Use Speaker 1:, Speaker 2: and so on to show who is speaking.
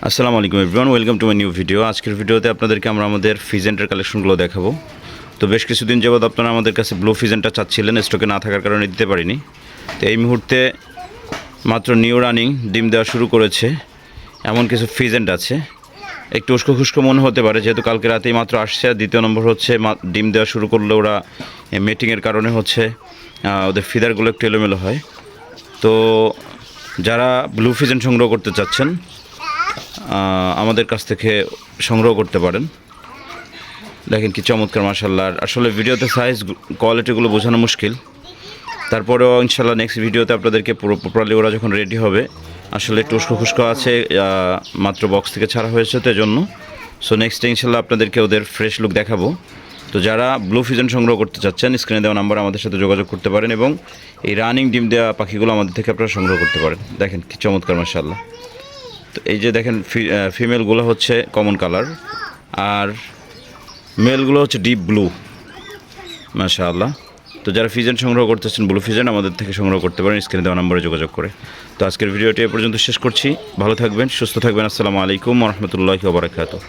Speaker 1: আসসালামু আলাইকুম everyone, welcome to my new video. আজকের ভিডিওতে আপনাদেরকে আমরা আমাদের ফিজেন্টের কালেকশনগুলো দেখাবো। তো বেশ কিছুদিন যাবত আপনারা আমাদের কাছে ব্লু ফিজেন্টটা চাচ্ছিলেন, স্টকে না থাকার কারণে দিতে পারিনি। তো এই মুহূর্তে মাত্র নিউ রানিং ডিম দেওয়া শুরু করেছে এমন কিছু ফিজেন্ট আছে। একটু উস্কো খুস্কো মনে হতে পারে, যেহেতু কালকে রাতেই মাত্র আসছে। আর দ্বিতীয় নম্বর হচ্ছে ডিম দেওয়া শুরু করলে ওরা মেটিংয়ের কারণে হচ্ছে ওদের ফিদারগুলো একটু এলোমেলো হয়। তো যারা ব্লু ফিজেন্ট সংগ্রহ করতে চাচ্ছেন আমাদের কাছ থেকে সংগ্রহ করতে পারেন। দেখেন কি চমৎকার, মাশাআল্লাহ। আসলে ভিডিওতে সাইজ কোয়ালিটিগুলো বোঝানো মুশকিল, তারপরেও ইনশাল্লাহ নেক্সট ভিডিওতে আপনাদেরকে পুরো প্রপারলি ওরা যখন রেডি হবে। আসলে একটু উস্কো খুস্কো আছে, মাত্র বক্স থেকে ছাড়া হয়েছে তো এজন্য। সো নেক্সটে ইনশাল্লাহ আপনাদেরকে ওদের ফ্রেশ লুক দেখাবো। তো যারা ব্লু ফিজন সংগ্রহ করতে চাচ্ছেন, স্ক্রিনে দেওয়া নাম্বার আমাদের সাথে যোগাযোগ করতে পারেন এবং এই রানিং ডিম দেওয়া পাখিগুলো আমাদের থেকে আপনারা সংগ্রহ করতে পারেন। দেখেন কি চমৎকার, মাশাআল্লাহ। তো এই যে দেখেন ফিমেলগুলো হচ্ছে কমন কালার আর মেলগুলো হচ্ছে ডিপ ব্লু, মাশাআল্লাহ। তো যারা ফিজেন্ট সংগ্রহ করতেছেন ব্লু ফিজেন্ট, আমাদের থেকে সংগ্রহ করতে পারেন স্ক্রিনে দেওয়া নম্বরে যোগাযোগ করে। তো আজকের ভিডিওটি এ পর্যন্ত শেষ করছি। ভালো থাকবেন, সুস্থ থাকবেন। আসসালামু আলাইকুম ওয়া রাহমাতুল্লাহি ওয়া বারাকাতুহু।